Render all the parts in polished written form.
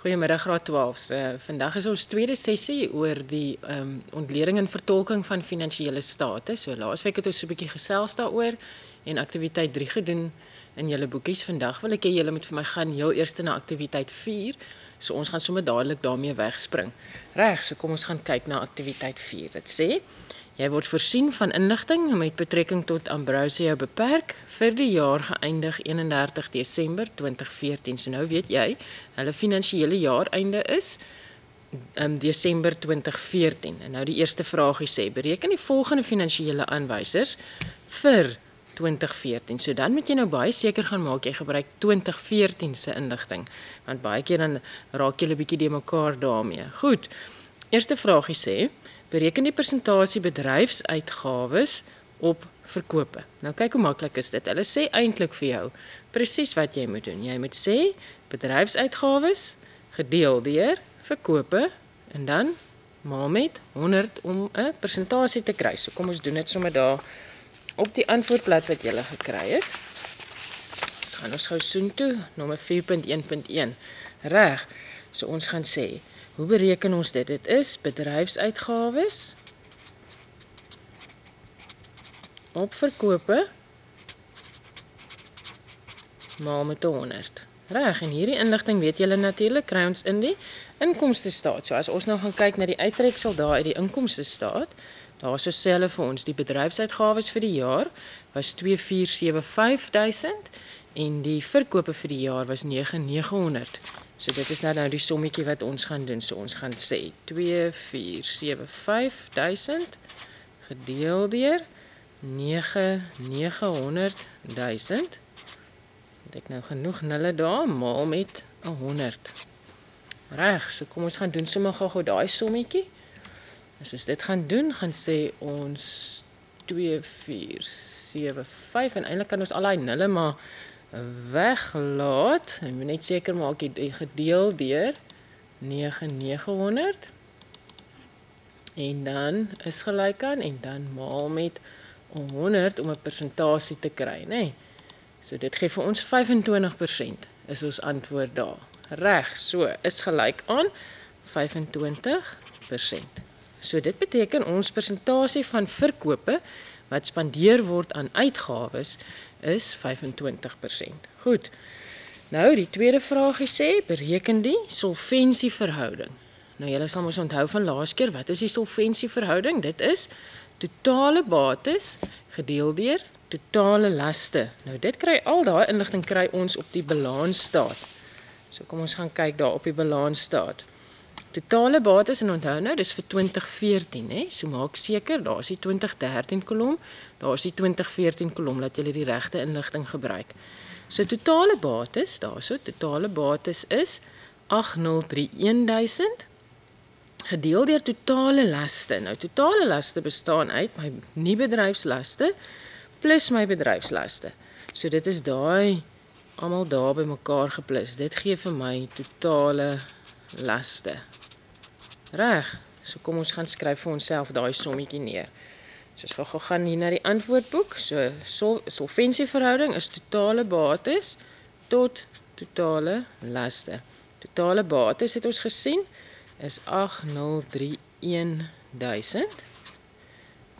Goeiemiddag graad 12. Vandag is ons tweede sessie oor die ontleding en vertolking van finansiële state. So laasweek het ons so 'n bietjie gesels daaroor en aktiwiteit 3 gedoen in julle boekies. Vandag wil ek hê julle moet vir my gaan heel eers na aktiwiteit 4. So ons gaan sommer dadelik daarmee wegspring. Reg, so kom ons gaan kyk na aktiwiteit 4. Dit sê jy word voorsien van inligting met betrekking tot Ambrosio Beperk vir die jaar geëindig 31 Desember 2014. So nou weet jy, hulle finansiële jaareinde is Desember 2014. En nou die eerste vraagie sê, bereken die volgende finansiële aanwysers vir 2014. So dan moet jy nou baie seker gaan maak jy gebruik 2014 se inligting, want baie keer dan raak jy 'n bietjie de mekaar daarmee. Goed. Eerste vraagie sê, bereken die persentasie bedryfsuitgawes op verkope. Nou kyk hoe maklik is dit. Hulle sê eintlik vir jou presies wat jy moet doen. Jy moet sê bedryfsuitgawes gedeel deur verkope en dan maal met 100 om 'n persentasie te kry. So kom ons doen dit sommer daar op die antwoordblad wat jy gekry het. Ons gaan ons gou soontoe, nommer 4.1.1. Reg. So ons gaan sê, hoe bereken ons dit? Dit is bedryfsuitgawes op verkope maal met 100. Reg, en hierdie inligting weet julle natuurlik kry ons in die inkomstestaat. So as ons nou gaan kyk na die uittreksel daar uit die inkomstestaat, daar so sê hulle vir ons die bedryfsuitgawes vir die jaar was 2475 000 en die verkope vir die jaar was 9900. So dit is nou die sommetjie wat ons gaan doen. So ons gaan sê 2475 000 gedeel deur 900 000. Het ek nou genoeg nulle daar, maal met 100. Reg, so kom ons gaan doen sommer gou daai sommetjie. As ons dit gaan doen, gaan sê ons 2475 en eintlik kan ons al daai nulle maar weglaat. Ek moet net seker maak jy gedeel deur 900 en dan is gelyk aan en dan maal met 100 om 'n persentasie te kry, nê? Nee. So dit gee vir ons 25% is ons antwoord daar. Reg, so is gelyk aan 25%. So dit beteken ons persentasie van verkope wat spandeer word aan uitgawes is 25%. Goed. Nou die tweede vraagie sê bereken die solvensieverhouding. Nou julle sal mos onthou van laas keer, wat is die solvensieverhouding? Dit is totale bates gedeel deur totale laste. Nou dit kry al daai inligting kry ons op die balansstaat. So kom ons gaan kyk daar op die balansstaat. Totale bates en onthou nou, dis vir 2014, hè? So maak seker, daar is die 2013 kolom, daar is die 2014 kolom, dat jy die regte inligting gebruik. So totale bates, daarso, totale bates is 8031 000 gedeel deur totale laste. Nou totale laste bestaan uit my nie bedryfslaste plus my bedryfslaste. So dit is daai almal daar by mekaar geplus. Dit gee vir my totale laste. Reg, so kom ons gaan skryf vir onsself daai sommetjie neer. So ons gaan hier na die antwoordboek. So solvensieverhouding is totale bates tot totale laste. Totale bates het ons gesien is 8031 000.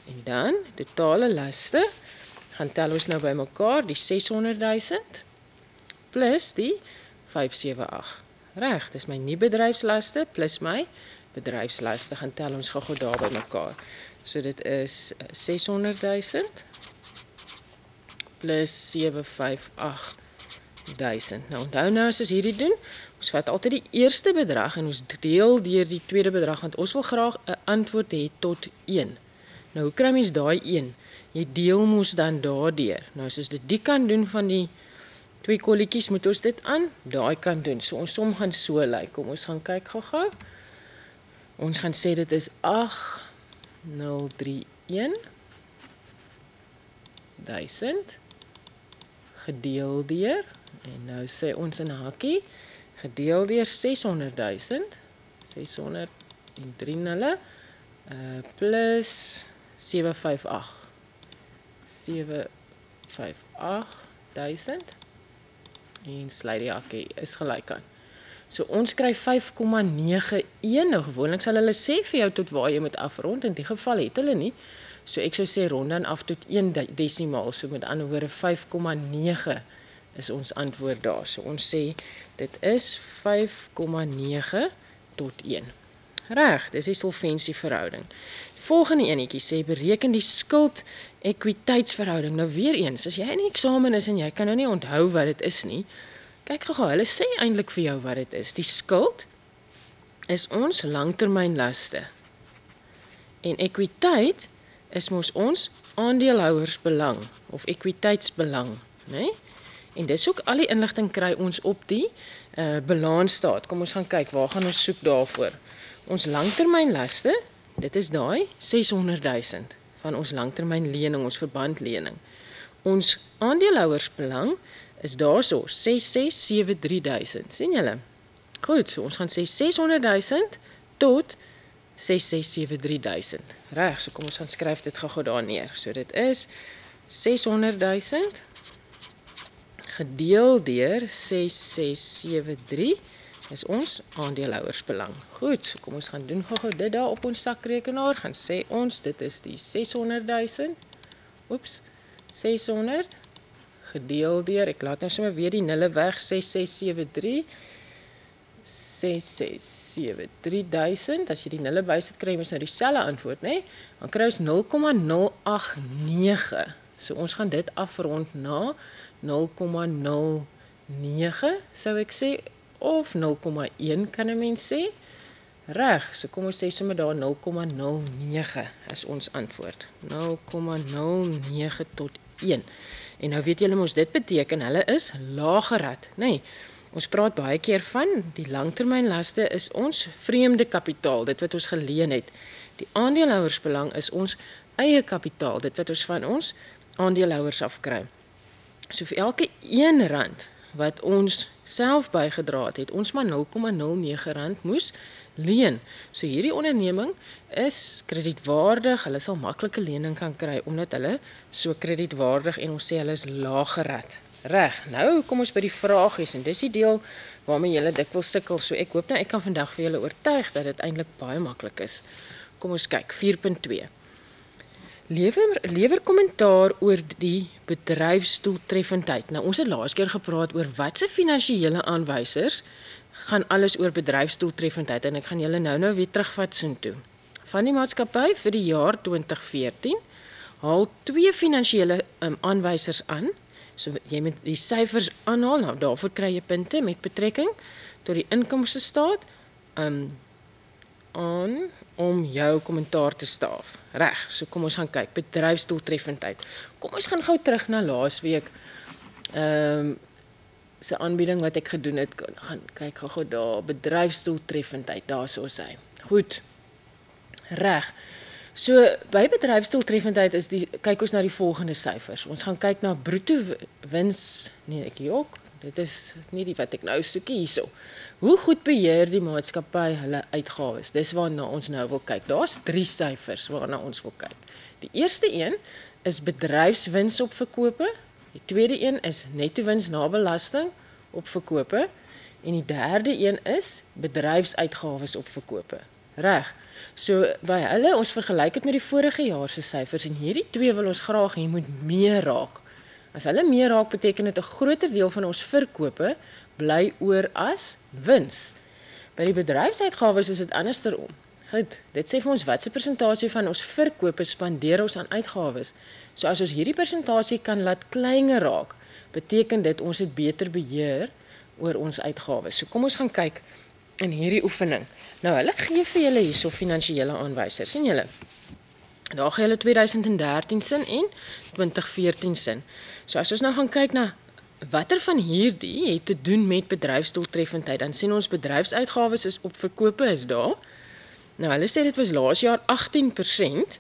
En dan totale laste gaan tel ons nou by mekaar die 600 000 plus die 578. Reg, dis my nie bedryfslaste plus my bedryfslaste gaan tel ons gou daar by mekaar. So dit is 600 000 plus 758 000. Nou onthou nou as ons hierdie doen, ons vat altyd die eerste bedrag en ons deel deur die tweede bedrag want ons wil graag 'n antwoord hê tot 1. Nou hoe kry mens daai 1? Jy deel mos dan daardeur. Nou as ons dit kan doen van die twee kolletjies moet ons dit aan daai kan doen. So ons som gaan so lyk. Kom ons gaan kyk gou-gou. Ons gaan sê dit is 8031 000 gedeel deur en nou sê ons in hakkie gedeel deur 600 000 603 0 plus 758 000 en sluit die hakkie is gelyk aan. So ons kry 5,91. Nou gewoonlik sal hulle sê vir jou tot waar jy moet afrond. In die geval het hulle nie. So ek sou sê rond dan af tot 1 desimaal. So met ander woorde 5,9 is ons antwoord daar. So ons sê dit is 5,9 tot 1. Reg, dis die solvensieverhouding. Volgende enetjie sê bereken die skuld-ekwiteitsverhouding. Nou weer eens, as jy in die eksamen is en jy kan nou nie onthou wat dit is nie, kyk gou, hulle sê eintlik vir jou wat dit is. Die skuld is ons langtermynlaste. En ekwiteit is mos ons aandeelhouersbelang of ekwiteitsbelang, né? En dis ook al die inligting kry ons op die balansstaat. Kom ons gaan kyk, waar gaan ons soek daarvoor? Ons langtermynlaste, dit is daai 600.000 van ons langtermynlening, ons verbandlening. Ons aandeelhouersbelang is daarso 6,673.000. sien julle? Goed, so ons gaan sê 600.000 tot 6,673.000. Reg, so kom ons gaan skryf dit gou daar neer. So dit is 600.000 gedeel deur 6,673 is ons aandeelhouersbelang. Goed, so kom ons gaan doen gou dit daar op ons sakrekenaar. Gaan sê ons, dit is die 600.000. Oeps, 600 gedeel deur, ek laat nou sommer weer die nulle weg, 6,673.000. As jy die nulle bysit, kry jy mos nou dieselfde antwoord, né? Dan kry ons 0,089. So ons gaan dit afrond na 0,09 sou ek sê, of 0,1 kan 'n mens sê. Reg, so kom ons sê sommer daar 0,09 is ons antwoord. 0,09 tot 1. En nou weet julle mos dit beteken hulle is lagerad, nê? Nee, ons praat baie keer van die langtermynlaste is ons vreemde kapitaal, dit wat ons geleen het. Die aandeelhouersbelang is ons eie kapitaal, dit wat ons van ons aandeelhouers afkry. So vir elke R1 wat ons self bygedra het, ons maar R0,09 moes leen. So hierdie onderneming is kredietwaardig, hulle sal maklike lening kan kry omdat hulle so kredietwaardig en ons sê hulle is lagerad. Reg, nou kom ons by die vragies en dis die deel waarmee julle dikwels sukkel. So ek hoop nou ek kan vandag vir julle oortuig dat dit eintlik baie maklik is. Kom ons kyk, 4.2. Lewer kommentaar oor die bedryfsdoeltreffendheid. Nou ons het laas keer gepraat oor watse finansiële aanwysers gaan alles oor bedryfsdoeltreffendheid en ek gaan julle nou weer terugvat soontoe. Van die maatskappy vir die jaar 2014 haal 2 finansiële aanwysers aan. So jy moet die syfers aanhaal, nou daarvoor kry jy punte met betrekking tot die inkomstestaat om jou kommentaar te staaf. Reg, so kom ons gaan kyk, bedryfsdoeltreffendheid. Kom ons gaan gou terug na laasweek se aanbieding wat ek gedoen het. Gaan kyk gou daar, bedryfsdoeltreffendheid, daar sou hy. Goed. Reg. So by bedryfsdoeltreffendheid is kyk ons na die volgende syfers. Ons gaan kyk na bruto wins, nee, ek jok. Dit is nie die wat ek nou soek hierso. Hoe goed beheer die maatskappy hulle uitgawes? Dis waarna ons nou wil kyk. Daar's 3 syfers waarna ons wil kyk. Die eerste een is bedryfswins op verkope. Die tweede een is netto wins na belasting op verkope en die derde een is bedryfsuitgawes op verkope. Reg. So by hulle ons vergelyk dit met die vorige jaar se syfers en hierdie twee wil ons graag hê moet meer raak. As hulle meer raak beteken dit 'n groter deel van ons verkope bly oor as wins. By die bedryfsuitgawes is dit andersom. Goed, dit sê vir ons watse persentasie van ons verkope spandeer ons aan uitgawes. So as ons hierdie persentasie kan laat kleiner raak, beteken dit ons het beter beheer oor ons uitgawes. So kom ons gaan kyk in hierdie oefening. Nou hulle gee vir julle hierso finansiële aanwysers, sien julle? Daar gee hulle 2013 sin en 2014 sin. So as ons nou gaan kyk na watter van hierdie het te doen met bedryfsdoeltreffendheid, dan sien ons bedryfsuitgawes is op verkope is daar. Nou hulle sê dit was laas jaar 18%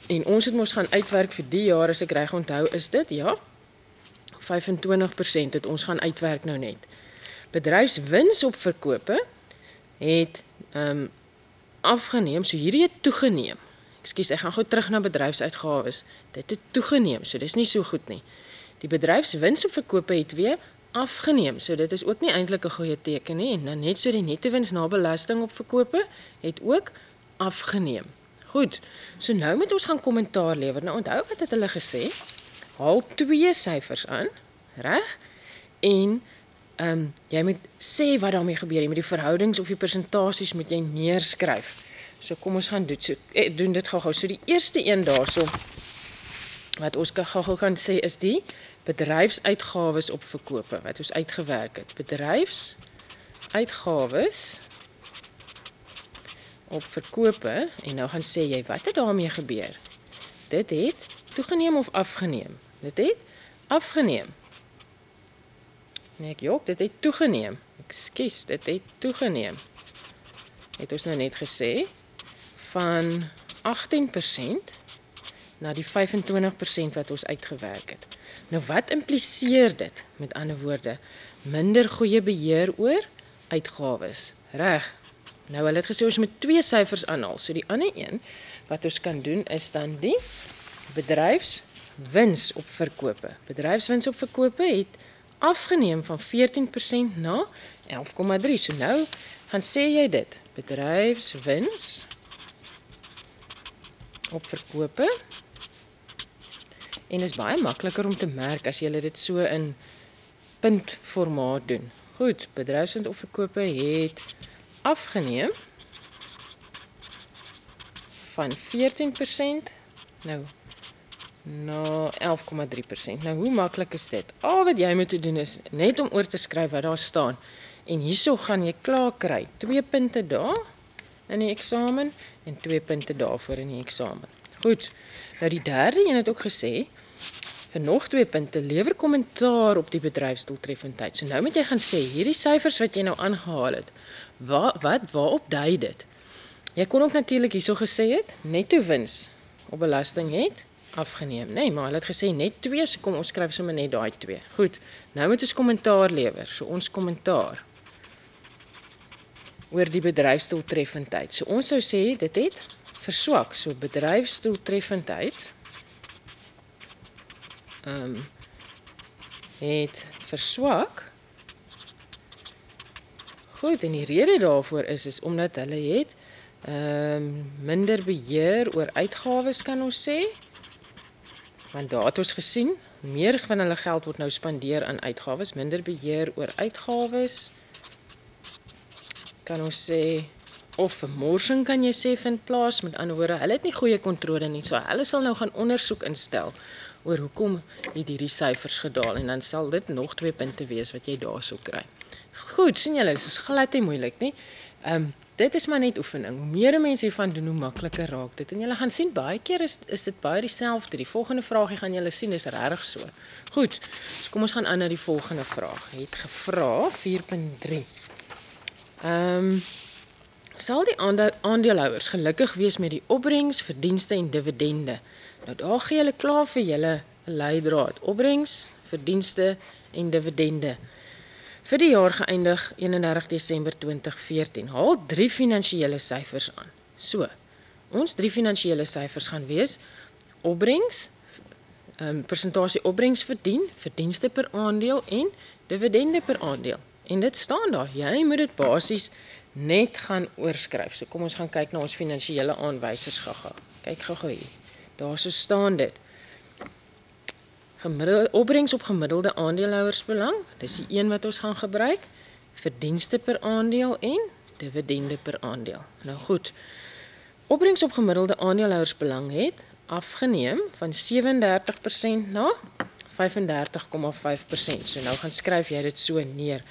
en ons het mos gaan uitwerk vir die jaar, as ek reg onthou, is dit ja 25% het ons gaan uitwerk nou net. Bedryfswins op verkope het afgeneem, so hierdie het toegeneem. Ekskuus, ek gaan gou terug na bedryfsuitgawes. Dit het toegeneem, so dis nie so goed nie. Die bedryfswins op verkope het weer afgeneem. So dit is ook nie eintlik 'n goeie teken nie. En dan net so die netto wins na belasting op verkope het ook afgeneem. Goed. So nou moet ons gaan kommentaar lewer. Nou onthou wat het hulle gesê? Haal 2 syfers aan, reg? En jy moet sê wat daarmee gebeur. Jy moet die verhoudings of die persentasies moet jy neerskryf. So kom ons gaan doen dit gou-gou. So die eerste een daarso wat ons gou-gou kan sê is die bedryfsuitgawes op verkope wat ons uitgewerk het. Bedryfsuitgawes op verkope en nou gaan sê jy wat het daarmee gebeur? Dit het toegeneem of afgeneem? Dit het afgeneem. Nee, ek jok, dit het toegeneem. Ekskuus, dit het toegeneem. Het ons nou net gesê van 18% na die 25% wat ons uitgewerk het. Nou wat impliseer dit? Met ander woorde, minder goeie beheer oor uitgawes. Reg. Nou hulle het gesê ons moet 2 syfers aanhaal. So die ander een wat ons kan doen is dan die bedryfswins op verkope. Bedryfswins op verkope het afgeneem van 14% na 11,3. So nou gaan sê jy dit. Bedryfswins op verkope. En is baie makliker om te merk as jy dit so in puntformaat doen. Goed, bedryfswins op verkope het afgeneem van 14% nou na 11,3%. Nou hoe maklik is dit? Al wat jy moet doen is net om oor te skryf wat daar staan. En hierso gaan jy klaar kry. 2 punte daar in die eksamen en 2 punte daarvoor in die eksamen. Goed. Nou die derde een het ook gesê vir nog 2 punte lewer kommentaar op die bedryfsdoeltreffendheid. So nou moet jy gaan sê hierdie syfers wat jy nou aangehaal het. Waarop dui dit? Jy kon ook natuurlik hierso gesê het netto wins op belasting het afgeneem. Nee, maar hulle het gesê net 2, so kom ons skryf sommer net daai 2. Goed. Nou moet ons kommentaar lewer. So ons kommentaar oor die bedryfsdoeltreffendheid. So ons sou sê dit het verswak. So bedryfsdoeltreffendheid het verswak. Goed, en die rede daarvoor is omdat hulle het minder beheer oor uitgawes kan ons sê. Want daar het ons gesien, meer van hulle geld word nou spandeer aan uitgawes, minder beheer oor uitgawes. Kan ons sê of vermorsing kan jy sê vind plaas, met ander woorde, hulle het nie goeie kontrole nie, so hulle sal nou gaan ondersoek instel oor hoekom het hierdie syfers gedaal en dan sal dit nog 2 punte wees wat jy daarso kry. Goed, sien julle, dit is glad nie moeilik nie. Dit is maar net oefening. Hoe meer mense hiervan doen, hoe makliker raak dit. En julle gaan sien, baie keer is dit baie dieselfde. Die volgende vraagie gaan julle sien, is regtig so. Goed, so kom ons gaan aan na die volgende vraag. Het gevra, 4.3. Sal die aandeelhouers gelukkig wees met die opbrengs, verdienste en dividende? Nou daar gee hulle klaar vir julle 'n leidraad. Opbrengs, verdienste en dividende. Vir die jaar geëindig 31 Desember 2014. Haal 3 finansiële syfers aan. So, ons 3 finansiële syfers gaan wees opbrengs, persentasie opbrengs verdien, verdienste per aandeel en dividende per aandeel. En dit staan daar. Jy moet dit basies net gaan oorskryf. So kom ons gaan kyk na ons finansiële aanwysers gou-gou. Kyk gou-gou hier. Daar so staan dit. Opbrengs op gemiddelde aandeelhouersbelang, dis die een wat ons gaan gebruik, verdienste per aandeel en dividende per aandeel. Nou goed, opbrengs op gemiddelde aandeelhouersbelang het afgeneem van 37% na 35,5%. So nou gaan skryf jy dit so neer.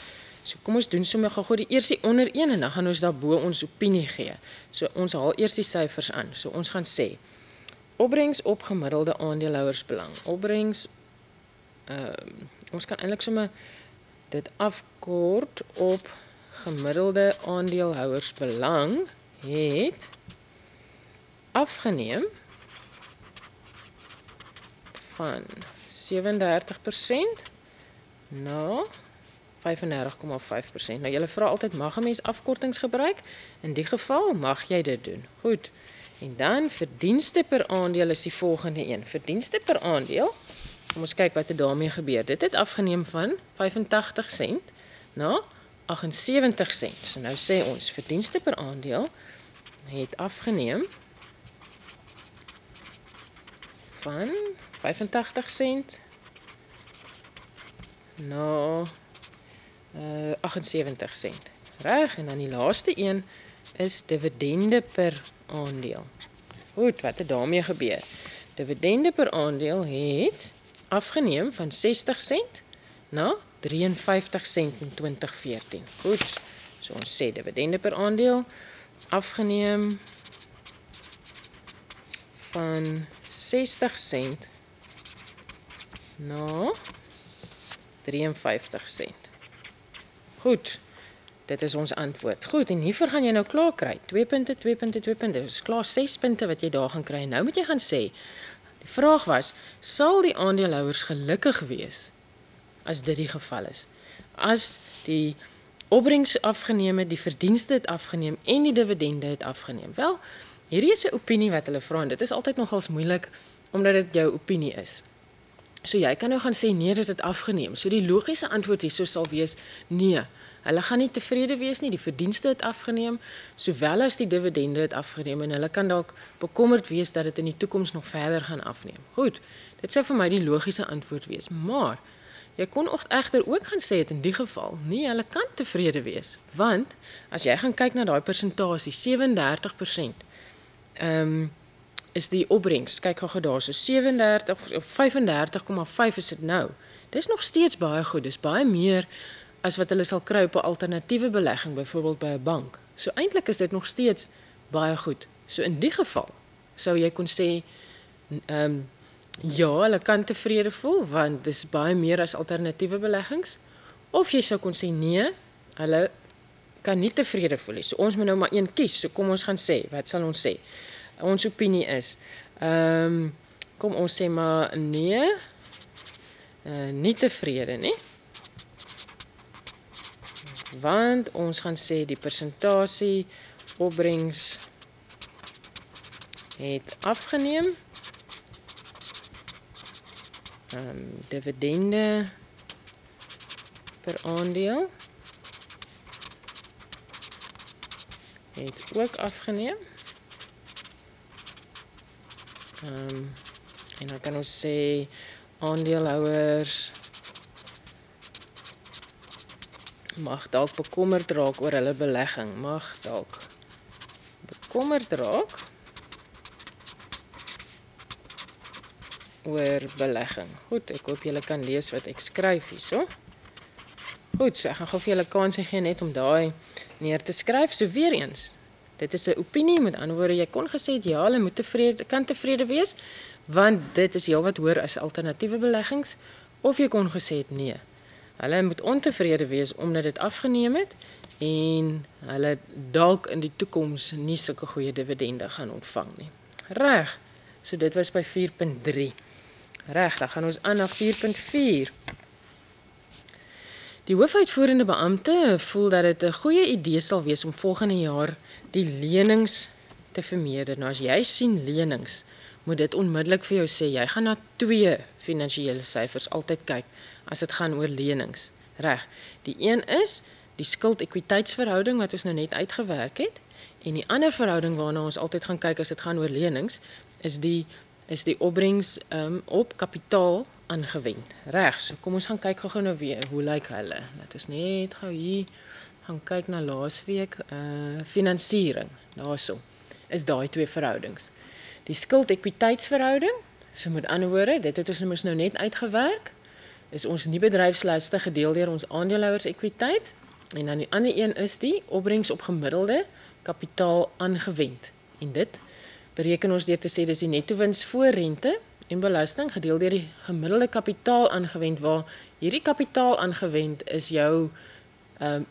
So kom ons doen sommer gou die eers die onder een en dan gaan ons daarbo ons opinie gee. So ons haal eers die syfers aan. So ons gaan sê opbrengs op gemiddelde aandeelhouersbelang. Opbrengs ons kan eintlik sommer dit afkort op gemiddelde aandeelhouersbelang het afgeneem van 37% na 35,5%. Nou julle vra altyd mag 'n mens afkortings gebruik? In die geval mag jy dit doen. Goed. En dan verdienste per aandeel is die volgende een. Verdienste per aandeel Kom ons kyk wat het daarmee gebeur. Dit het afgeneem van 85 sent na 78 sent. So nou sê ons verdienste per aandeel het afgeneem van 85 sent na 78 sent. Reg, en dan die laaste een is dividende per aandeel. Goed, wat het daarmee gebeur? Dividende per aandeel het afgeneem van 60 sent na 53 sent in 2014. Goed, so ons sê dividende per aandeel afgeneem van 60 sent na 53 sent. Goed, dit is ons antwoord. Goed, en hiervoor gaan jy nou klaar kry. 2 punte, 2 punte, 2 punte. Dit is klaar 6 punte wat jy daar gaan kry. En nou moet jy gaan sê, die vraag was, sal die aandeelhouers gelukkig wees as dit die geval is? As die opbrengs afgeneem het, die verdienste het afgeneem en die dividende het afgeneem. Wel, hierdie is 'n opinie wat hulle vra en dit is altyd nogals moeilik omdat dit jou opinie is. So jy kan nou gaan sê nee, dit het afgeneem. So die logiese antwoord hierso sal wees nee. Hulle gaan nie tevrede wees nie, die verdienste het afgeneem, sowel as die dividende het afgeneem en hulle kan dalk bekommerd wees dat dit in die toekoms nog verder gaan afneem. Goed, dit sou vir my die logiese antwoord wees, maar jy kon egter ook gaan sê het in die geval, nee, hulle kan tevrede wees, want as jy gaan kyk na daai persentasie, 37%, is die opbrengs, kyk gou daar, so 37 of 35,5 is dit nou. Dis nog steeds baie goed, dis baie meer as wat hulle sal kry op 'n alternatiewe belegging, byvoorbeeld by 'n bank. So eintlik is dit nog steeds baie goed. So in die geval sou jy kon sê ja, hulle kan tevrede voel want dis baie meer as alternatiewe beleggings, of jy sou kon sê nee, hulle kan nie tevrede voel nie. So ons moet nou maar een kies. So kom ons gaan sê, wat sal ons sê? Ons opinie is kom ons sê maar nee, nie tevrede nie. Want ons gaan sê die persentasie opbrengs het afgeneem. Dividende per aandeel het ook afgeneem. En dan kan ons sê aandeelhouers mag dalk bekommerd raak oor hulle belegging. Mag dalk bekommerd raak oor belegging. Goed, ek hoop julle kan lees wat ek skryf hierso. Goed, so ek gaan gou vir julle kans gee net om daai neer te skryf. So weer eens, dit is 'n opinie, met ander woorde, jy kon gesê het ja, hulle kan tevrede wees, want dit is heelwat hoër as alternatiewe beleggings, of jy kon gesê het nee. Hulle moet ontevrede wees omdat dit afgeneem het en hulle dalk in die toekoms nie sulke goeie dividende gaan ontvang nie. Reg. So dit was by 4.3. Reg, dan gaan ons aan na 4.4. Die hoofuitvoerende beampte voel dat dit 'n goeie idee sal wees om volgende jaar die lenings te vermeerder. Nou as jy sien lenings, moet dit onmiddellik vir jou sê, jy gaan na 2 finansiële syfers altyd kyk as dit gaan oor lenings. Reg. Die een is die skuld-ekwiteitsverhouding wat ons nou net uitgewerk het, en die ander verhouding waarna ons altyd gaan kyk as dit gaan oor lenings, is die opbrengs op kapitaal aangewend. Reg, so kom ons gaan kyk gou nou weer, hoe lyk hulle? Laat ons net gou hier gaan kyk na laasweek, finansiering, daarso, is daai 2 verhoudings. Die skuld-ekwiteitsverhouding, so met ander woorde, dit het ons nou net uitgewerk, is ons nie bedryfslaste gedeel deur ons aandeelhouers ekwiteit, en dan die ander een is die opbrengs op gemiddelde kapitaal aangewend. En dit bereken ons deur te sê dis die netto wins voor rente en belasting gedeel deur die gemiddelde kapitaal aangewend, waar hierdie kapitaal aangewend is jou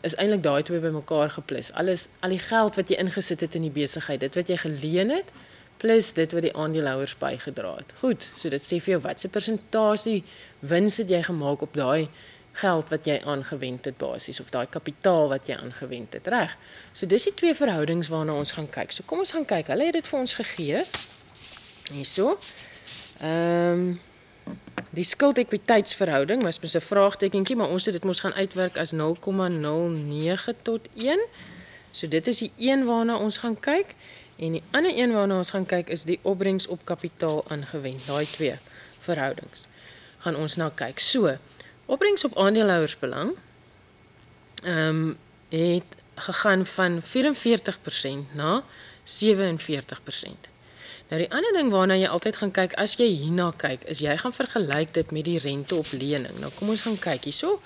is eintlik daai 2 bymekaar geplus. Al die geld wat jy ingesit het in die besigheid, dit wat jy geleen het, plus dit wat die aandeelhouers bygedra het. Goed, so dit sê vir jou wat se persentasie wins het jy gemaak op daai geld wat jy aangewend het basies, of daai kapitaal wat jy aangewend het, reg. So dis die 2 verhoudings waarna ons gaan kyk. So kom ons gaan kyk, hulle het dit vir ons gegee, hierso. die skuld-ekwiteitsverhouding was mos 'n vraagtekentjie, maar ons het dit mos gaan uitwerk as 0,09 tot 1. So dit is die een waarna ons gaan kyk en die ander een waarna ons gaan kyk is die opbrengs op kapitaal aangewend. Daai twee verhoudings gaan ons nou kyk. So, opbrengs op aandeelhouersbelang het gegaan van 44% na 47%. Nou die ander ding waarna jy altyd gaan kyk as jy hierna kyk, is jy gaan vergelyk dit met die rente op lening. Nou kom ons gaan kyk hierso.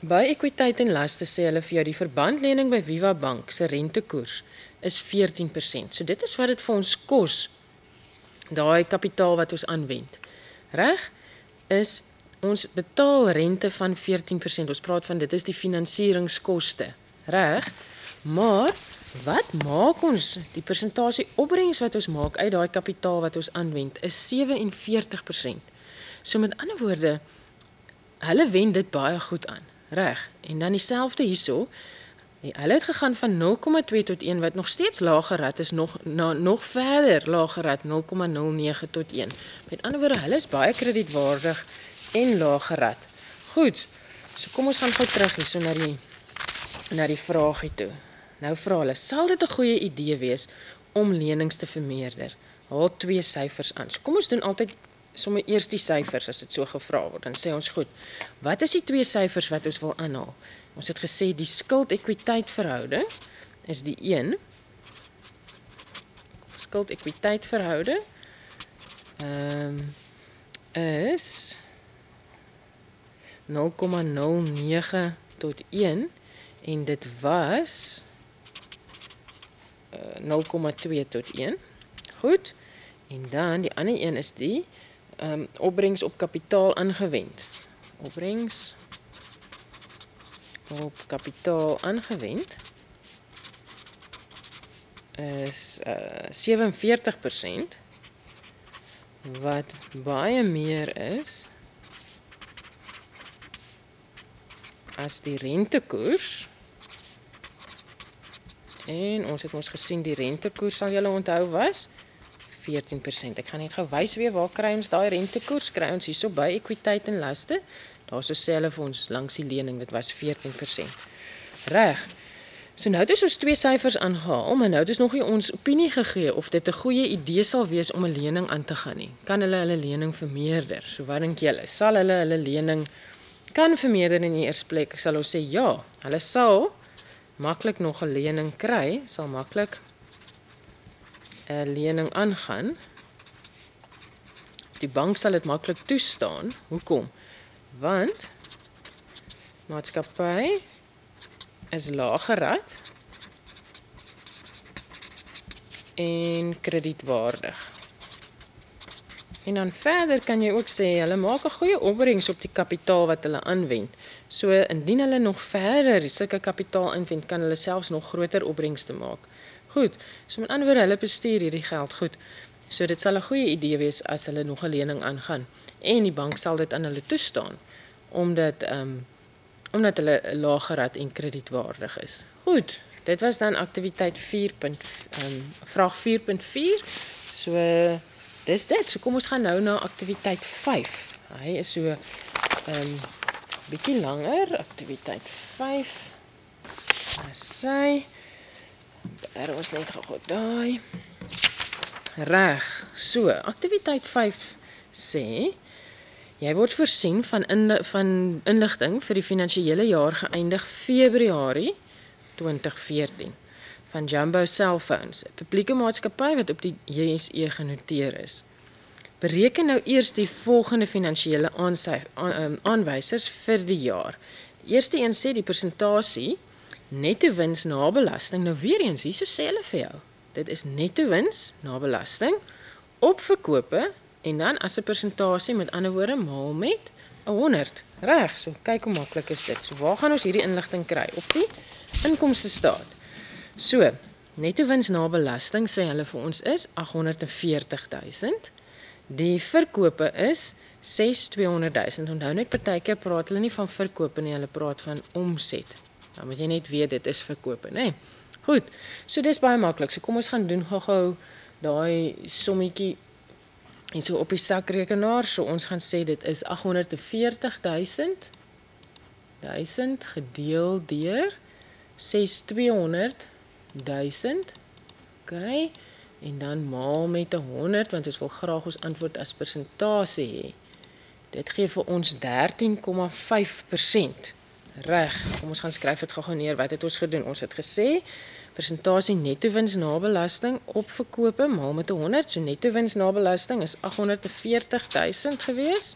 By ekwiteit en laste sê hulle vir jou die verbandlening by Viva Bank se rentekoers is 14%. So dit is wat dit vir ons kos, daai kapitaal wat ons aanwend. Reg? Is ons betaal rente van 14%. Ons praat van dit is die finansieringskoste. Reg? Maar wat maak ons? Die persentasie opbrengs wat ons maak uit daai kapitaal wat ons aanwend is 47%. So met ander woorde, hulle wend dit baie goed aan. Reg? En dan dieselfde hierso. Hulle het gegaan van 0,2 tot 1 wat nog steeds laag gerad is, nog verder laag gerad 0,09 tot 1. Met ander woorde, hulle is baie kredietwaardig en laag gerad. Goed. So kom ons gaan gou terug hierso na die vraagie toe. Nou vra hulle, sal dit 'n goeie idee wees om lenings te vermeerder? Haal 2 syfers aan. So kom ons doen altyd sommer eers die syfers as dit so gevra word. Dan sê ons goed, wat is die 2 syfers wat ons wil aanhaal? Ons het gesê die skuld-ekwiteit verhouding is die 1. Skuld-ekwiteit verhouding is 0,09 tot 1 en dit was 0,2 tot 1. Goed. En dan die ander een is die opbrengs op kapitaal aangewend. Opbrengs op kapitaal aangewend is 47% wat baie meer is as die rentekoers. En ons het ons gesien die rentekoers sal julle onthou was 14%. Ek gaan net gou wys weer waar kry ons daai rentekoers? Kry ons hierso by ekwiteit en laste. Daarso sê hulle vir ons langs die lening, dit was 14%. Reg. So nou het ons 2 syfers aangehaal, maar nou het ons nog nie ons opinie gegee of dit 'n goeie idee sal wees om 'n lening aan te gaan nie. Kan hulle hulle lening vermeerder? So wat dink julle? Sal hulle hulle lening kan vermeerder in die eerste plek? Sal ons sê ja, hulle sal maklik nog 'n lening kry, sal maklik 'n lening aangaan. Die bank sal dit maklik toestaan. Hoekom? Want maatskappy is laag gerad en kredietwaardig. En dan verder kan jy ook sê, hulle maak 'n goeie opbrengs op die kapitaal wat hulle aanwend. So indien hulle nog verder sulke kapitaal aanwend, kan hulle selfs nog groter opbrengste maak. Goed, so met ander woorde, hulle bestuur hierdie geld goed. So dit sal 'n goeie idee wees as hulle nog 'n lening aangaan. En die bank sal dit aan hulle toestaan, omdat hulle laag gerad en kredietwaardig is. Goed, dit was dan aktiwiteit 4. Vraag 4.4. So dis dit. So kom ons gaan nou na aktiwiteit 5. Hy is so bietjie langer. Aktiwiteit 5. Sy daar was net gou daai. Reg. So, aktiwiteit 5 sê jy word voorsien van inligting vir die finansiële jaar geëindig Februarie 2014 van Jumbo Cellphones, 'n publieke maatskappy wat op die JSE genoteer is. Bereken nou eers die volgende finansiële aanwysers vir die jaar. Die eerste een sê die persentasie netto wins na belasting. Nou weer eens, hierso sê hulle vir jou. Dit is netto wins na belasting op verkope en dan as 'n persentasie, met ander woorde maal met 100. Reg, so kyk hoe maklik is dit. So waar gaan ons hierdie inligting kry? Op die inkomstestaat. So, netto wins na belasting sê hulle vir ons is 840.000. Die verkope is 600.000. Onthou net partykeer praat hulle nie van verkope nie, hulle praat van omset. Nou moet jy net weet dit is verkope, né? Goed. So dis baie maklik. So kom ons gaan doen gou-gou daai sommetjie En so op die sakrekenaar, so ons gaan sê dit is 840.000 gedeel deur 600.000. Okay, en dan maal met 100 want ons wil graag ons antwoord as persentasie hê. Dit gee vir ons 13,5%. Reg, kom ons gaan skryf dit gou neer. Wat het ons gedoen? Ons het gesê persentasie netto wins na belasting op verkope maal met 100. So netto wins na belasting is 840.000 gewees.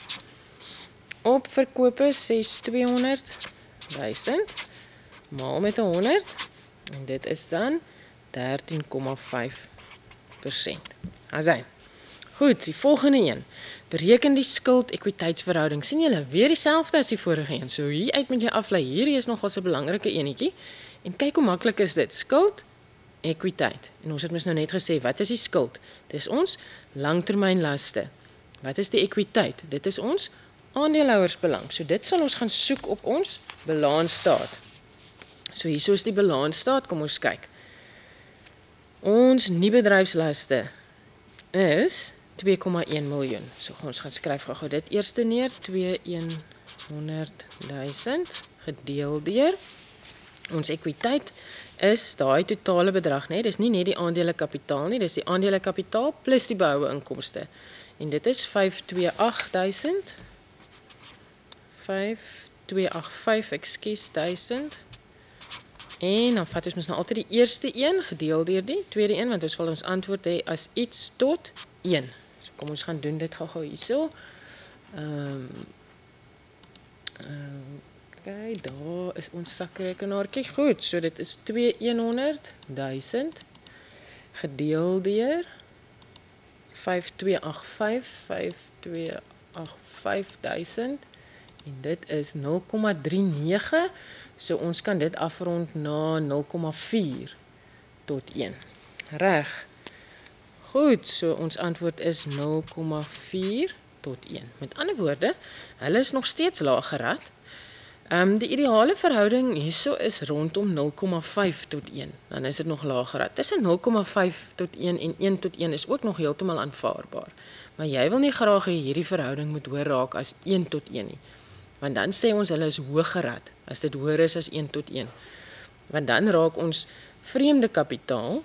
Op verkope 600.000 maal met 100 en dit is dan 13,5%. Asai. Goed, die volgende een. Bereken die skuld-ekwiteitsverhouding. Sien julle, weer dieselfde as die vorige een. So hier uit moet jy aflei. Hierdie is nogal 'n belangrike enetjie. En kyk hoe maklik is dit. Skuld, ekwiteit. En ons het mos nou net gesê, wat is die skuld? Dis ons langtermynlaste. Wat is die ekwiteit? Dit is ons aandeelhouersbelang. So dit sal ons gaan soek op ons balansstaat. So hierso is die balansstaat, kom ons kyk. Ons nie bedryfslaste is 2,1 miljoen. So ons gaan skryf gou dit eerste neer, 200.000 gedeel deur. Ons ekwiteit is daai totale bedrag, nee, dis nie net die aandelekapitaal nie, dis die aandelekapitaal plus die behoue inkomste. En dit is 528.000. 5285, ekskuus, 1000. En dan vat ons mos nou altyd die eerste een gedeel deur die tweede een want ons wil ons antwoord hê as iets tot 1. So kom ons gaan doen dit gou hierso. Okay, daar is ons sakrekenaartjie. Goed, so dit is 200.000 gedeel deur 5285.000 en dit is 0,39. So ons kan dit afrond na 0,4 tot 1. Reg. Goed, so ons antwoord is 0,4 tot 1. Met ander woorde, hulle is nog steeds laag gerad. Die ideale verhouding hierso is rondom 0,5 tot 1. Dan is dit nog laag gerad. Tussen 0,5 tot 1 en 1 tot 1 is ook nog heeltemal aanvaarbaar. Maar jy wil nie graag hê hierdie verhouding moet hoër raak as 1 tot 1 nie. Want dan sê ons hulle is hoog gerad as dit hoër is as 1 tot 1. Want dan raak ons vreemde kapitaal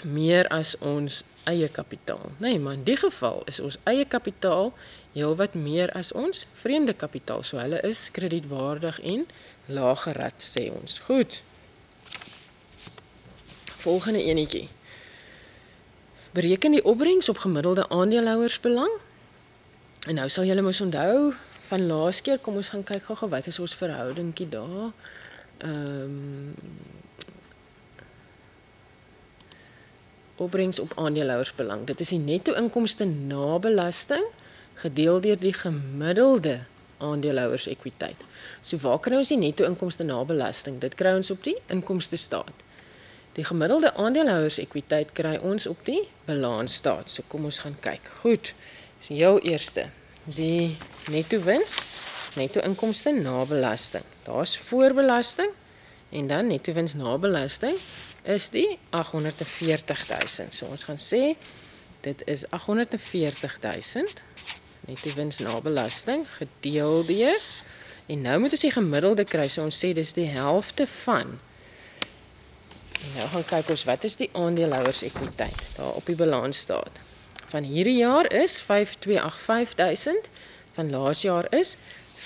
meer as ons eie kapitaal. Nee, maar in die geval is ons eie kapitaal heelwat meer as ons vreemde kapitaal. So hulle is kredietwaardig en laag gerad, sê ons. Goed. Volgende enetjie. Bereken die opbrengs op gemiddelde aandeelhouersbelang. En nou sal julle mos onthou van laas keer, kom ons gaan kyk gou wat is ons verhoudingkie daar. Opbrengs op aandeelhouersbelang. Dit is die netto inkomste na belasting gedeel deur die gemiddelde aandeelhouersekwiteit. So waar kry ons die netto inkomste na belasting? Dit kry ons op die inkomstestaat. Die gemiddelde aandeelhouersekwiteit kry ons op die balansstaat. So kom ons gaan kyk. Goed. So heel eerste, die netto wins, netto inkomste na belasting. Daar's voorbelasting en dan netto wins na belasting is die 840.000. So ons gaan sê dit is 840.000 netto wins na belasting gedeel deur en nou moet ons die gemiddelde kry. So ons sê dis die helfte van. En nou gaan kyk ons wat is die aandeelhouersekwiteit daar op die balansstaat. Van hierdie jaar is 5,285.000, van laas jaar is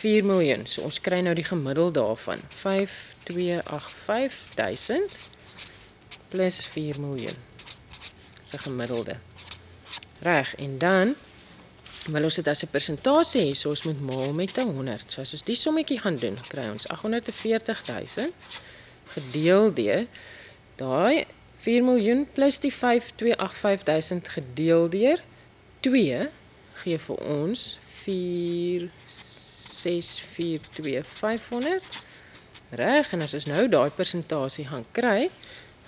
4 miljoen. So ons kry nou die gemiddeld daarvan. 5,285.000 plus 4 miljoen. Dis 'n gemiddelde. Reg, en dan wil ons dit as 'n persentasie hê, so ons moet maal met 100. So as ons die sommetjie gaan doen, kry ons 840.000 gedeel deur daai 4 miljoen plus die 5,285.000 gedeel deur 2 gee vir ons 4,642,500. Reg, en as ons nou daai persentasie gaan kry,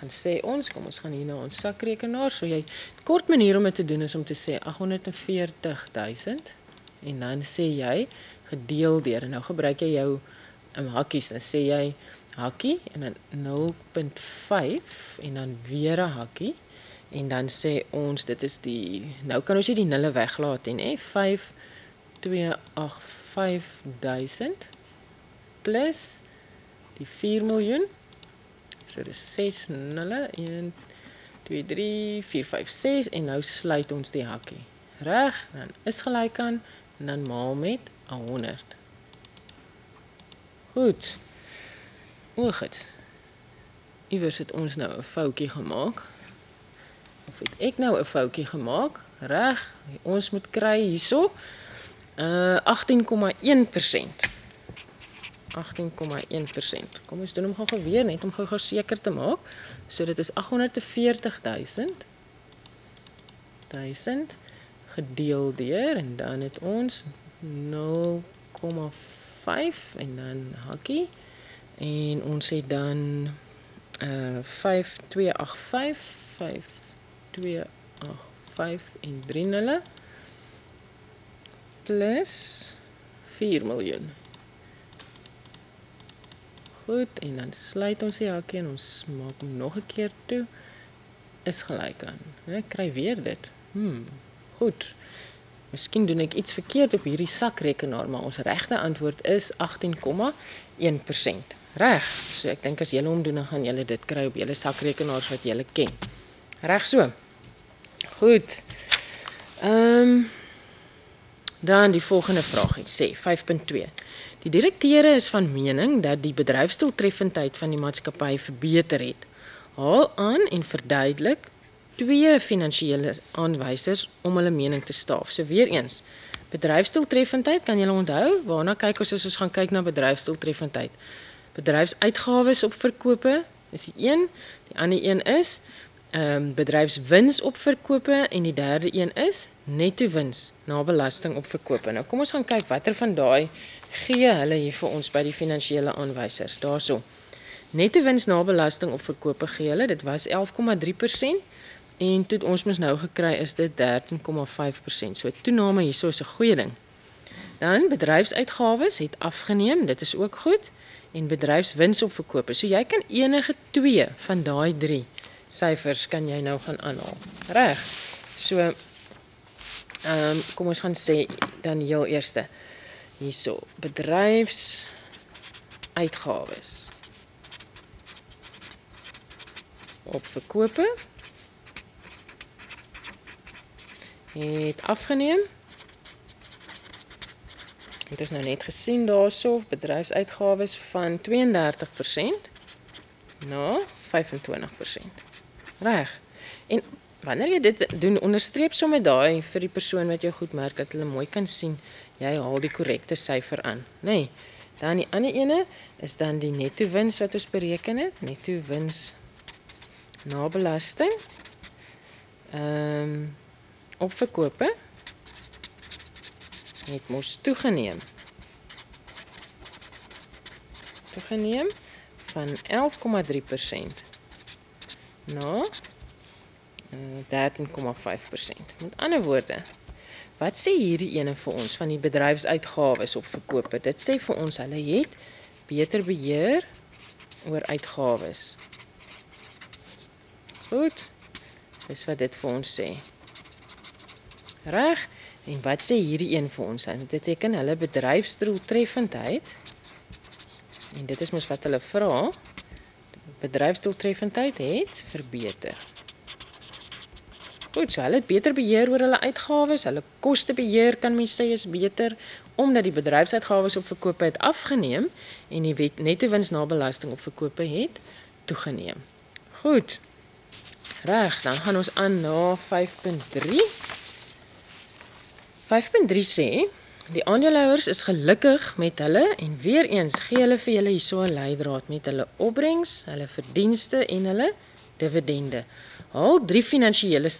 dan sê ons, kom ons gaan hier na ons sakrekenaar, so jy kort manier om dit te doen is om te sê 840.000 en dan sê jy gedeel deur en nou gebruik jy jou hakkies, dan sê jy hakkie en dan 0,5 en dan weer 'n hakkie En dan sê ons, dit is die, nou kan ons nie die nulle weglaat nie, 5,285,000 plus die 4 miljoen. So dis 6 nulle, 1, 2, 3, 4, 5, 6 en nou sluit ons die hakkie. Reg, dan is gelyk aan en dan maal met 100. Goed. Goed. Iewers het ons nou 'n foutjie gemaak. Of het ek nou 'n foutjie gemaak? Reg, ons moet kry hierso 18,1%. 18,1%. Kom ons doen hom gou weer net om gou seker te maak. So dit is 840.000 gedeel deur en dan het ons 0,5 en dan hakkie en ons het dan 5,285 en 3 nulle plus 4 miljoen. Goed, en dan sluit ons die hakkie en ons maak hom nog 'n keer toe. Is gelyk aan. Ek kry weer dit. Goed. Miskien doen ek iets verkeerd op hierdie sakrekenaar, maar ons regte antwoord is 18,1%. Reg. So ek dink as julle hom doen, dan gaan julle dit kry op julle sakrekenaars wat julle ken. Reg so. Goed. Dan die volgende vraagie sê 5.2. Die direkteure is van mening dat die bedryfsdoeltreffendheid van die maatskappy verbeter het. Haal aan en verduidelik 2 finansiële aanwysers om hulle mening te staaf. So weer eens, bedryfsdoeltreffendheid, kan julle onthou? Waarna kyk ons as ons gaan kyk na bedryfsdoeltreffendheid? Bedryfsuitgawes op verkope is die een, die ander een is bedryfswins op verkope en die derde een is netto wins na belasting op verkope. Nou kom ons gaan kyk watter van daai gee hulle hier vir ons by die finansiële aanwysers. Daarso. Netto wins na belasting op verkope gee hulle, dit was 11,3% en toe ons mos nou gekry is dit 13,5%. So toename hierso is 'n goeie ding. Dan bedryfsuitgawes het afgeneem, dit is ook goed en bedryfswins op verkope. So jy kan enige 2 van daai 3 syfers kan jy nou gaan aanhaal. Reg. So kom ons gaan sê dan heel eerste hierso bedryfsuitgawes op verkope het afgeneem. Dit is nou net gesien daarso bedryfsuitgawes van 32% na 25%. Reg. En wanneer jy dit doen, onderstreep sommer daai vir die persoon wat jou goed merk dat hulle mooi kan sien jy haal die korrekte syfer aan, nê? Nee. Dan die ander ene is dan die netto wins wat ons bereken het, netto wins na belasting. Op verkope het mos toegeneem. Toegeneem van 11,3% na 13,5%. Met ander woorde, wat sê hierdie ene vir ons van die bedryfsuitgawes op verkope? Dit sê vir ons hulle het beter beheer oor uitgawes. Goed. Dis wat dit vir ons sê. Reg? En wat sê hierdie een vir ons? Dit beteken hulle bedryfsdoeltreffendheid. En dit is mos wat hulle vra. Bedryfsdoeltreffendheid het verbeter. Goed, so hulle het beter beheer oor hulle uitgawes, hulle kostebeheer kan mens sê is beter, omdat die bedryfsuitgawes op verkope het afgeneem en die netto wins na belasting op verkope het toegeneem. Goed. Reg, dan gaan ons aan na 5.3. 5.3 sê, die aandeelhouers is gelukkig met hulle en weer eens gee hulle vir julle hierso 'n leidraad met hulle opbrengs, hulle verdienste en hulle dividende. Haal 3 finansiële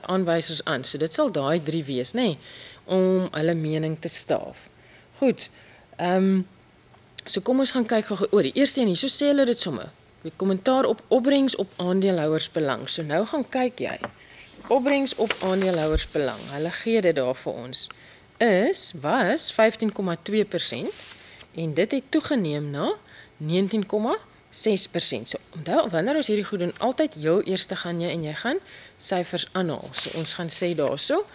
aanwysers aan, so dit sal daai 3 wees, nê, om hulle mening te staaf. Goed, so kom ons gaan kyk gou die eerste een, hierso sê hulle dit sommer, die kommentaar op opbrengs op aandeelhouersbelang, so nou gaan kyk jy, opbrengs op aandeelhouersbelang, hulle gee dit daar vir ons, was 15,2% en dit het toegeneem na 19,2%. 6%. So, onthou, wanneer ons hierdie goed doen, altyd heel eerste gaan jy en jy gaan syfers aanhaal. So ons gaan sê daarso,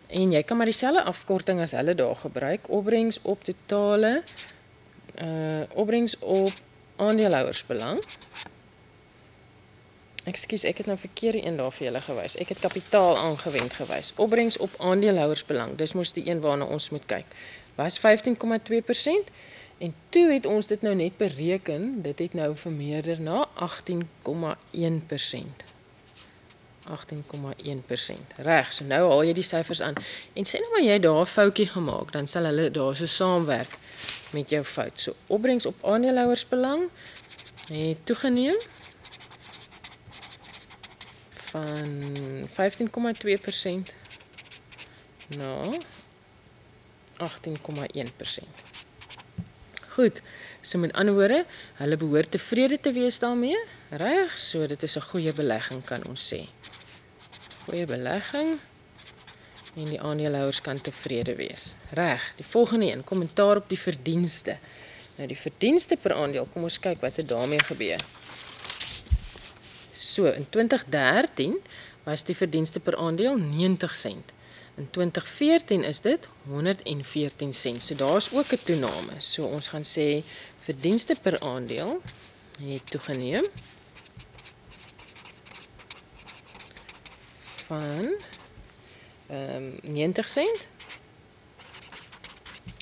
en jy kan maar dieselfde afkorting as hulle daar gebruik, opbrengs op totale, opbrengs op aandeelhouersbelang. Ekskuus, ek het nou verkeerde een daar vir julle gewys. Ek het kapitaal aangewend gewys. Opbrengs op aandeelhouersbelang, dis mos die een waarna ons moet kyk. Was 15,2%. En toe het ons dit nou net bereken, dit het nou vermeerder na 18,1%. 18,1%. Reg, so nou haal jy die syfers aan. En sê nou maar jy daar 'n foutjie gemaak, dan sal hulle daar so saamwerk met jou fout. So opbrengs op aandeelhouersbelang het toegeneem van 15,2% na 18,1%. Goed, so met ander woorde, hulle behoort tevrede te wees daarmee, reg? So dit is 'n goeie belegging kan ons sê. Goeie belegging en die aandeelhouers kan tevrede wees. Reg, die volgende een, kommentaar op die verdienste. Nou die verdienste per aandeel, kom ons kyk wat het daarmee gebeur. So, in 2013 was die verdienste per aandeel 90 sent. In 2014 is dit 114 sent. So daar is ook 'n toename. So ons gaan sê verdienste per aandeel het toegeneem van 90 sent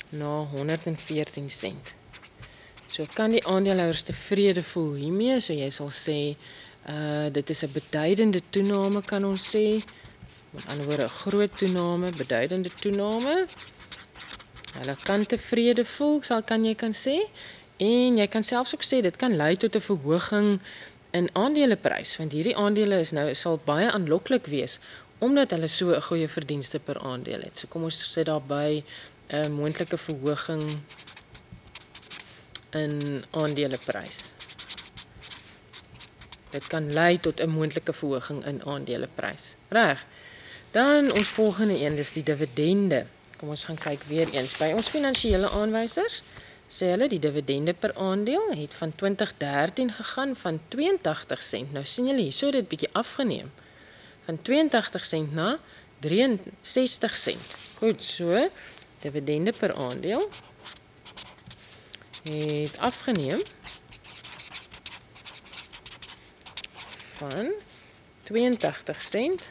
na 114 sent. So kan die aandeelhouers tevrede voel hiermee. So jy sal sê dit is 'n beduidende toename kan ons sê. Met ander woorde, 'n groot toename, beduidende toename. Hulle kan tevrede voel, kan jy sê. En jy kan selfs ook sê, dit kan lei tot 'n verhoging in aandeleprys, want hierdie aandele sal baie aanloklik wees, omdat hulle so 'n goeie verdienste per aandeel het. So kom ons sit daarby 'n moontlike verhoging in aandeleprys. Dit kan lei tot 'n moontlike verhoging in aandeleprys. Reg. Dan ons volgende een, dis die dividende. Kom ons gaan kyk weer eens. By ons finansiële aanwysers sê hulle die dividende per aandeel het van 2013 gegaan van 82 sent. Nou sien julle hier, so dit bietjie afgeneem. Van 82 sent na 63 sent. Goed, so dividende per aandeel het afgeneem van 82 sent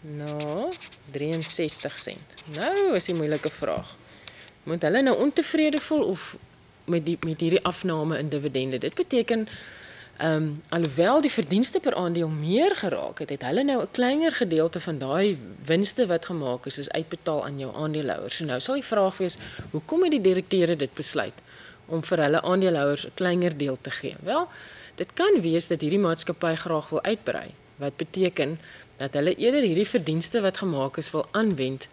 na 63 sent. Nou is die moeilike vraag. Moet hulle nou ontevrede voel of met hierdie afname in dividende? Dit beteken, alhoewel die verdienste per aandeel meer geraak het, het hulle nou 'n kleiner gedeelte van daai winste wat gemaak is uitbetaal aan jou aandeelhouers. So nou sal die vraag wees, hoekom het die direkteure dit besluit om vir hulle aandeelhouers 'n kleiner deel te gee? Wel, dit kan wees dat hierdie maatskappy graag wil uitbrei, wat beteken dat hulle eerder hierdie verdienste wat gemaak is wil aanwend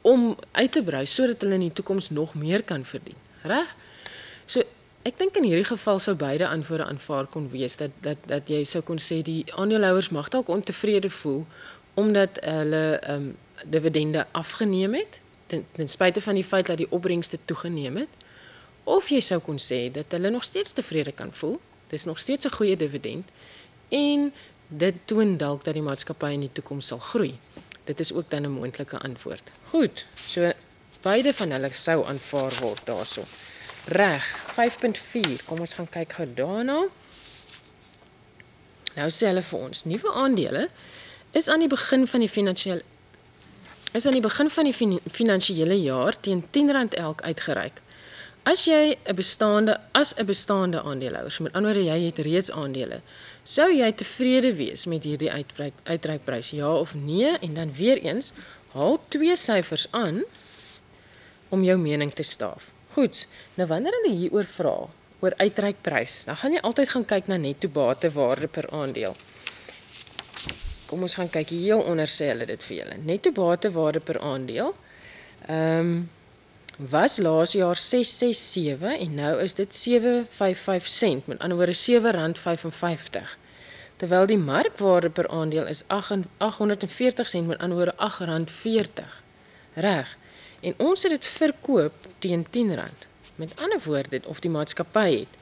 om uit te brei sodat hulle in die toekoms nog meer kan verdien. Reg? So ek dink in hierdie geval sou beide antwoorde aanvaar kon wees dat jy sou kon sê die aandeelhouers mag dalk ontevrede voel omdat hulle dividende afgeneem het ten spyte van die feit dat die opbrengste toegeneem het. Of jy sou kon sê dat hulle nog steeds tevrede kan voel. Dis nog steeds 'n goeie dividend en dit toon dalk dat die maatskappy in die toekoms sal groei. Dit is ook dan 'n moontlike antwoord. Goed, so beide van hulle sou aanvaar word daarso. Reg, 5.4. Kom ons gaan kyk gou daarna. Nou sê hulle vir ons, nuwe aandele is aan die begin van die finansiële jaar teen R10 elk uitgereik. As jy 'n bestaande aandeelhouer, so met ander woorde jy het reeds aandele, sou jy tevrede wees met hierdie uitreikprys, ja of nee? En dan weer eens, haal 2 syfers aan om jou mening te staaf. Goed, nou wanneer hulle hieroor vra, oor uitreikprys, dan gaan jy altyd gaan kyk na netto batewaarde per aandeel. Kom ons gaan kyk, heel onder sê hulle dit vir julle. Netto batewaarde per aandeel, was laas jaar 667 en nou is dit 755 sent, met ander woorde R7.55. Terwyl die markwaarde per aandeel is 840 sent, met ander woorde R8.40. Reg. En ons het dit verkoop teen R10. Met ander woorde, of die maatskappy het.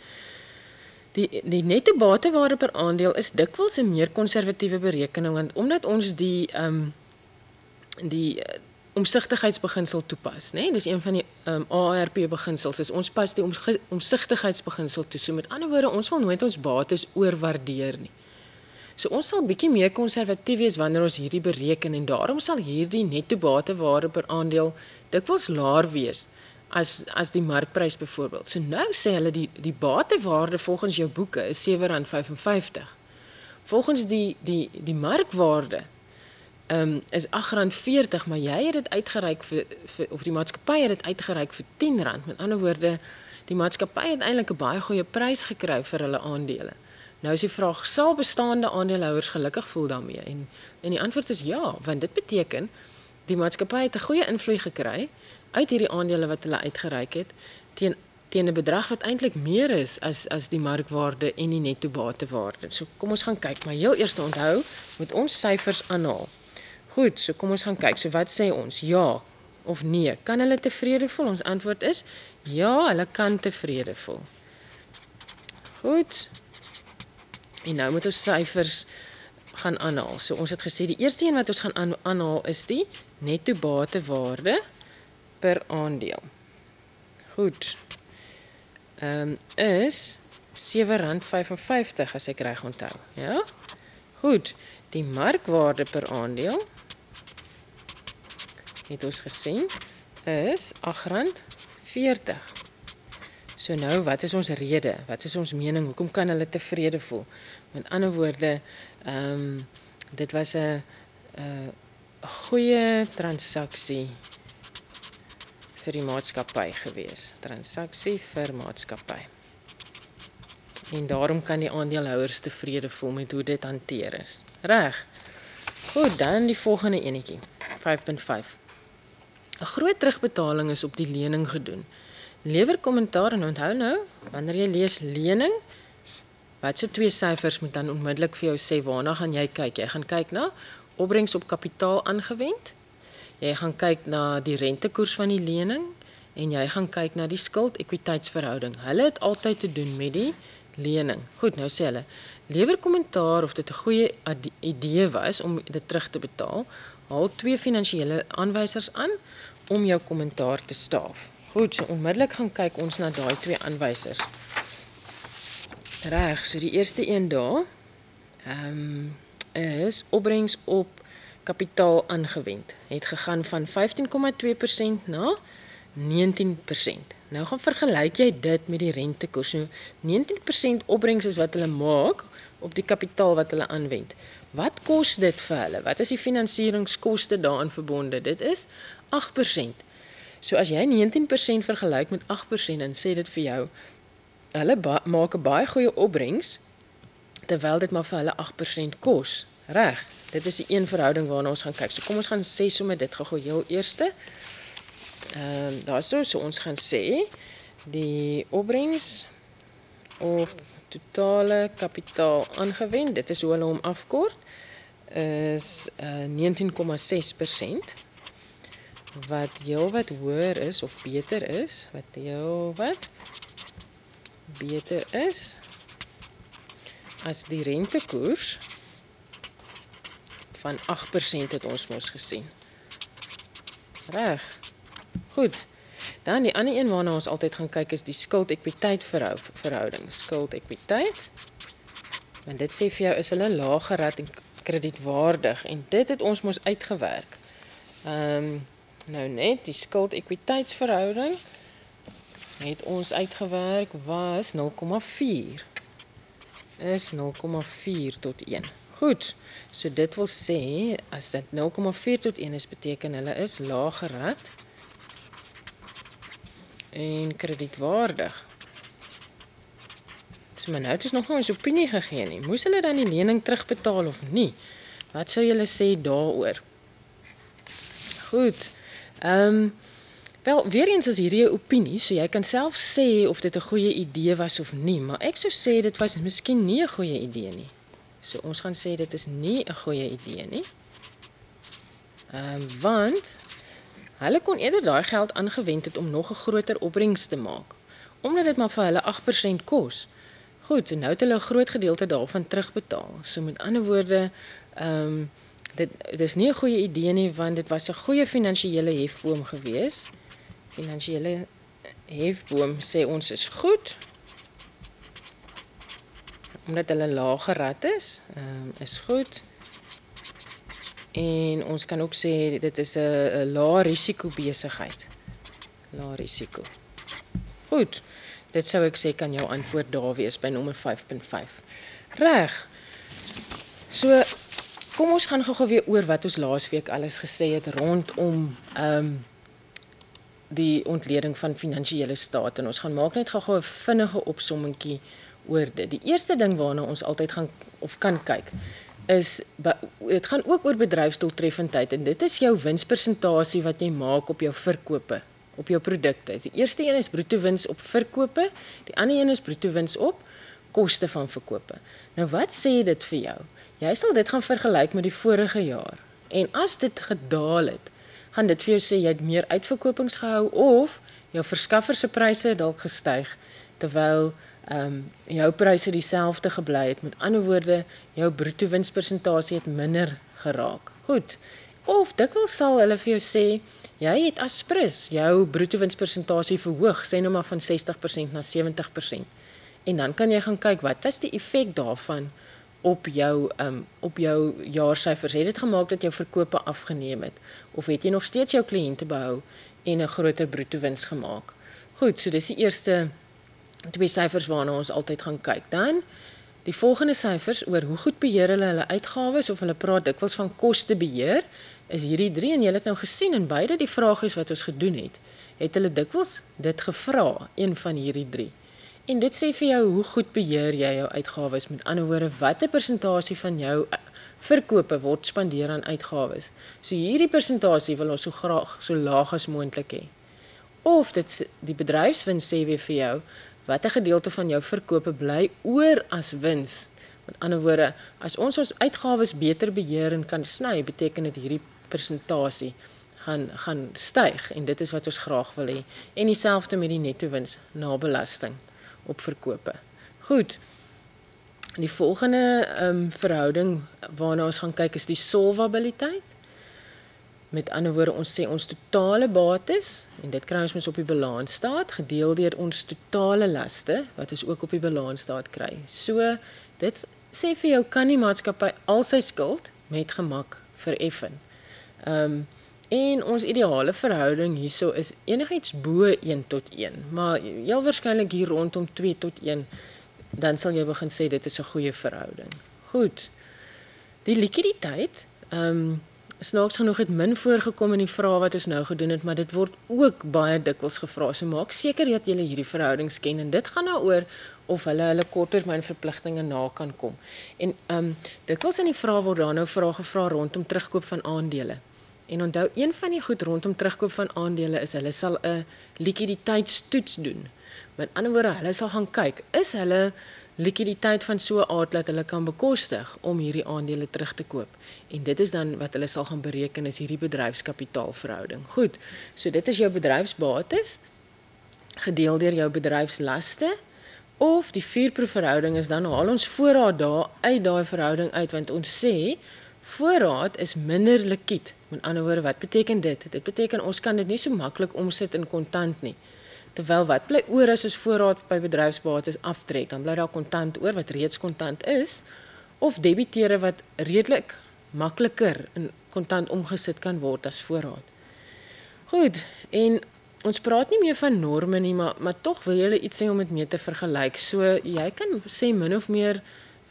Die netto batewaarde per aandeel is dikwels 'n meer konservatiewe berekening, want omdat ons die omsigtigheidsbeginsel toepas, né? Dis een van die ARP beginsels, is ons pas die omsigtigheidsbeginsel toe. So met ander woorde, ons wil nooit ons bates oorwaardeer nie. So ons sal bietjie meer konservatief wees wanneer ons hierdie bereken en daarom sal hierdie netto batewaarde per aandeel dikwels laer wees as die markprys byvoorbeeld. So nou sê hulle die batewaarde volgens jou boeke is R7.55. Volgens die markwaarde is R8.40, maar jy het dit uitgereik of die maatskappy het dit uitgereik vir R10. Met ander woorde, die maatskappy het eintlik 'n baie goeie prys gekry vir hulle aandele. Nou is die vraag, sal bestaande aandeelhouers gelukkig voel daarmee? En die antwoord is ja, want dit beteken die maatskappy het 'n goeie invloed gekry uit hierdie aandele wat hulle uitgereik het teen 'n bedrag wat eintlik meer is as die markwaarde en die netto batewaarde. So kom ons gaan kyk, maar heel eers onthou, moet ons syfers aanhaal. Goed, so kom ons gaan kyk. So wat sê ons? Ja of nee? Kan hulle tevrede voel? Ons antwoord is ja, hulle kan tevrede voel. Goed. En nou moet ons syfers gaan aanhaal. So ons het gesê die eerste een wat ons gaan aanhaal is die netto batewaarde per aandeel. Goed. Is R7.55 as ek reg onthou. Ja? Goed. Die markwaarde per aandeel het ons gesien is R8.40. So nou, wat is ons rede? Wat is ons mening? Hoekom kan hulle tevrede voel? Met ander woorde, dit was 'n goeie transaksie vir die maatskappy gewees. Transaksie vir maatskappy. En daarom kan die aandeelhouers tevrede voel met hoe dit hanteer is. Reg. Goed, dan die volgende enetjie. 5.5. 'n Groot terugbetaling is op die lening gedoen. Lewer kommentaar en onthou nou, wanneer jy lees lening, wat se twee syfers moet dan onmiddellik vir jou sê waarna gaan jy kyk? Jy gaan kyk na opbrengs op kapitaal aangewend. Jy gaan kyk na die rentekoers van die lening en jy gaan kyk na die skuld-ekwiteitsverhouding. Hulle het altyd te doen met die lening. Goed, nou sê hulle, lewer kommentaar of dit 'n goeie idee was om dit terug te betaal. Haal twee finansiële aanwysers aan om jou kommentaar te staaf. Goed, so onmiddellik gaan kyk ons na daai twee aanwysers. Reg, so die eerste een daar is opbrengs op kapitaal aangewend. Het gegaan van 15,2% na 19%. Nou gaan vergelyk jy dit met die rentekoers. So 19% opbrengs is wat hulle maak op die kapitaal wat hulle aanwend. Wat kos dit vir hulle? Wat is die finansieringskoste daaraan verbonde? Dit is 8%. So as jy 19% vergelyk met 8% en sê dit vir jou, hulle maak 'n baie goeie opbrengs terwyl dit maar vir hulle 8% kos. Reg. Dit is die een verhouding waarna ons gaan kyk. So kom ons gaan sê sommer dit gou heel eerste. Daarso ons gaan sê die opbrengs op totale kapitaal aangewend, dit is hoe hulle hom afkort, is 19,6%. Wat heelwat hoër is of beter is, as die rentekoers van 8% het ons mos gesien. Reg. Goed. Dan die ander een waarna ons altyd gaan kyk is die skuld-ekwiteit verhouding. Skuld-ekwiteit. Want dit sê vir jou is hulle laag gerad en kredietwaardig en dit het ons mos uitgewerk. Nou net die skuld-ekwiteitsverhouding het ons uitgewerk was 0,4. Is 0,4 tot 1. Goed, so dit wil sê, as dit 0,4 tot 1 is, beteken hulle is laag gerad en kredietwaardig. So, maar nou het ons nog nie ons opinie gegee nie. Moes hulle dan die lening terugbetaal of nie? Wat sou julle sê daaroor? Goed, wel, weer eens is hierdie 'n opinie, so jy kan self sê of dit 'n goeie idee was of nie, maar ek sou sê dit was miskien nie 'n goeie idee nie. So ons gaan sê dit is nie 'n goeie idee nie. Want hulle kon eerder daai geld aangewend het om nog 'n groter opbrengs te maak. omdat dit maar vir hulle 8% kos. Goed, en nou het hulle 'n groot gedeelte daarvan terugbetaal. So met ander woorde, dit is nie 'n goeie idee nie, want dit was 'n goeie finansiële hefboom gewees. Finansiële hefboom sê ons is goed, omdat hulle laag gerad is goed. En ons kan ook sê dit is 'n lae risiko besigheid. Lae risiko. Goed. Dit sou ek sê kan jou antwoord daar wees by nommer 5.5. Reg. So kom ons gaan gou-gou weer oor wat ons laasweek alles gesê het rondom die ontleding van finansiële state. En ons gaan maak net gou-gou 'n vinnige opsommingkie oor dit. Die eerste ding waarna ons altyd gaan of kan kyk is dit gaan ook oor bedryfsdoeltreffendheid en dit is jou winspersentasie wat jy maak op jou verkope, op jou produkte. Die eerste een is bruto wins op verkope, die ander een is bruto wins op koste van verkope. Nou wat sê dit vir jou? Jy sal dit gaan vergelyk met die vorige jaar. En as dit gedaal het, gaan dit vir jou sê jy het meer uitverkopings gehou of jou verskaffer se pryse het dalk gestyg terwyl jou pryse dieselfde gebly het. Met ander woorde, jou bruto winspersentasie het minder geraak. Goed. Of dikwels sal hulle vir jou sê jy het Aspris jou bruto winspersentasie verhoog, sê nou maar van 60% na 70%. En dan kan jy gaan kyk wat is die effek daarvan op jou jaarsyfers. Het dit gemaak dat jou verkope afgeneem het of het jy nog steeds jou kliënte behou en 'n groter bruto wins gemaak? Goed, so dis die eerste twee syfers waarna ons altyd gaan kyk. Dan die volgende syfers oor hoe goed beheer hulle uitgawes of hulle praat dikwels van kostebeheer is hierdie 3 en jy het nou gesien in beide die vragies wat ons gedoen het hulle dikwels dit gevra, een van hierdie 3. En dit sê vir jou hoe goed beheer jy jou uitgawes. Met ander woorde, watter persentasie van jou verkope word spandeer aan uitgawes. So hierdie persentasie wil ons so graag so laag as moontlik hê. Of dit die bedryfswins sê weer vir jou watter gedeelte van jou verkope bly oor as wins. Met ander woorde, as ons uitgawes beter beheer en kan sny, beteken dit hierdie persentasie gaan styg en dit is wat ons graag wil hê. En dieselfde met die netto wins na belasting op verkope. Goed. Die volgende verhouding waarna ons gaan kyk is die solvabiliteit. Met ander woorde, ons sê ons totale bates en dit kry ons mos op die balansstaat gedeel deur ons totale laste wat ons ook op die balansstaat kry. So dit sê vir jou kan die maatskappy al sy skuld met gemak vereffen. En ons ideale verhouding hierso is enigiets bo 1:1, maar heel waarskynlik hier rondom 2:1, dan sal jy begin sê dit is 'n goeie verhouding. Goed. Die likwiditeit, snaaks genoeg het min voorgekom in die vrae wat ons nou gedoen het, maar dit word ook baie dikwels gevra. So maak seker dat jy hierdie verhoudings ken en dit gaan daaroor of hulle korttermynverpligtinge na kan kom. En dikwels in die vrae word daar nou vrae gevra rondom terugkoop van aandele. En onthou, een van die goed rondom terugkoop van aandele is hulle sal 'n likwiditeitstoets doen. Met ander woorde, hulle sal gaan kyk, is hulle likwiditeit van so 'n aard dat hulle kan bekostig om hierdie aandele terug te koop. En dit is dan wat hulle sal gaan bereken is hierdie bedryfskapitaalverhouding. Goed, so dit is jou bedryfsbates gedeel deur jou bedryfslaste of die vuurproefverhouding is dan haal ons voorraad daar uit daai verhouding uit want ons sê voorraad is minder likwid. Met ander woorde, wat beteken dit? Dit beteken ons kan dit nie so maklik omsit in kontant nie. Terwyl wat bly oor as ons voorraad by bedryfsbates aftrek, dan bly daar kontant oor wat reeds kontant is of debiteure wat redelik makliker in kontant omgesit kan word as voorraad. Goed, en ons praat nie meer van norme nie, maar tog wil jy iets sê om dit mee te vergelyk. So jy kan sê min of meer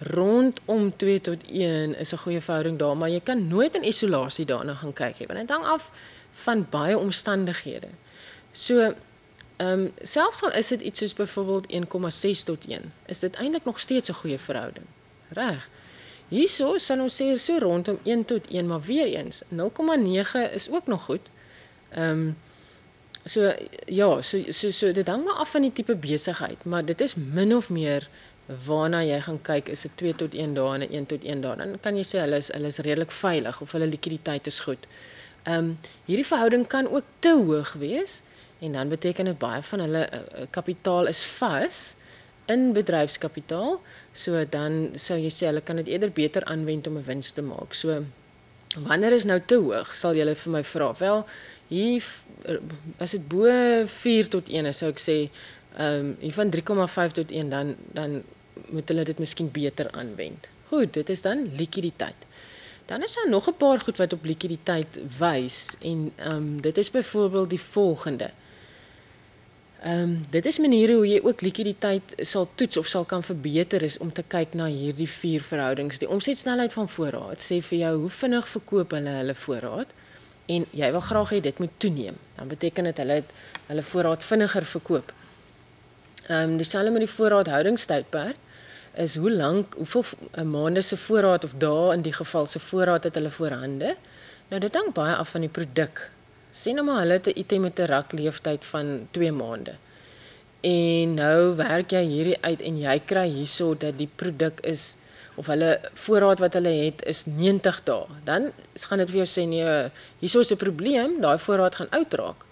rondom 2:1 is 'n goeie verhouding daar, maar jy kan nooit in isolasie daarna gaan kyk nie, want dit hang af van baie omstandighede. So, selfs al is dit iets soos byvoorbeeld 1,6:1, is dit eintlik nog steeds 'n goeie verhouding. Reg. Hierso sal ons sê so rondom 1:1, maar weer eens, 0,9 is ook nog goed. So dit hang maar af van die tipe besigheid, maar dit is min of meer waarna jy gaan kyk, is dit 2:1 daar en 1:1 daar, dan kan jy sê hulle is redelik veilig of hulle likwiditeit is goed. Hierdie verhouding kan ook te hoog wees en dan beteken dit baie van hulle kapitaal is vas in bedryfskapitaal, so dan sou jy sê hulle kan dit eerder beter aanwend om 'n wins te maak. So wanneer is nou te hoog, sal julle vir my vra. Wel, hier as dit bo 4 tot 1 is, sou ek sê hier van 3,5 tot 1 dan moet hulle dit miskien beter aanwend. Goed, dit is dan likwiditeit. Dan is daar nog 'n paar goed wat op likwiditeit wys en dit is byvoorbeeld die volgende. Dit is maniere hoe jy ook likwiditeit sal toets of sal kan verbeter is om te kyk na hierdie 4 verhoudings. Die omsetsnelheid van voorraad sê vir jou hoe vinnig verkoop hulle voorraad en jy wil graag hê dit moet toeneem. Dan beteken dit hulle voorraad vinniger verkoop. Dieselfde met die voorraadhoudingstydperk is hoeveel maande se voorraad of dae in die geval se voorraad het hulle voorhande. Nou dit hang baie af van die produk. Sê nou maar hulle het 'n item met 'n rakleeftyd van 2 maande. En nou werk jy hierdie uit en jy kry hierso dat die produk is of hulle voorraad wat hulle het is 90 dae. Dan gaan dit vir jou sê nee, hierso is 'n probleem, daai voorraad gaan uitraak.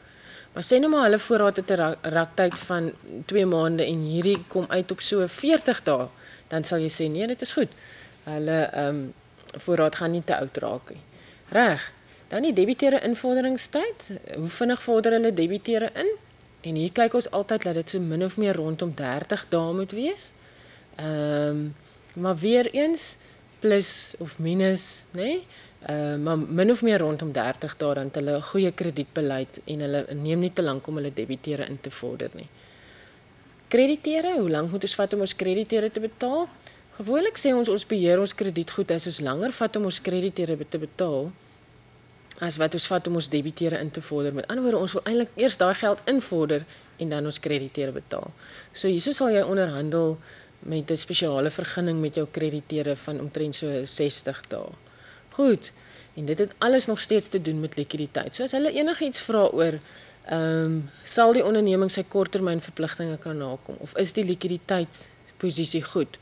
Maar sê nou maar hulle voorraad het 'n raktyd van 2 maande en hierdie kom uit op so 40 dae, dan sal jy sê nee, dit is goed. Hulle voorraad gaan nie te oud raak nie. Reg. Dan die debiteure invorderingstyd. Hoe vinnig vorder hulle debiteure in? En hier kyk ons altyd dat dit so min of meer rondom 30 dae moet wees. Maar weer eens plus of minus, nee? Maar min of meer rondom 30 dae dan het hulle 'n goeie kredietbeleid en hulle neem nie te lank om hulle debiteure in te vorder nie. Krediteure, hoe lank moet ons vat om ons krediteure te betaal? Gewoonlik sê ons beheer ons kredietgoed as ons langer vat om ons krediteure te betaal as wat ons vat om ons debiteure in te vorder. Met ander woorde, ons wil eintlik eers daai geld invorder en dan ons krediteure betaal. So hierso sal jy onderhandel met 'n spesiale vergunning met jou krediteure van omtrent so 60 dae. Goed. En dit het alles nog steeds te doen met likwiditeit. So as hulle enigiets vra oor sal die onderneming sy korttermynverpligtinge kan nakom of is die likwiditeitsposisie goed?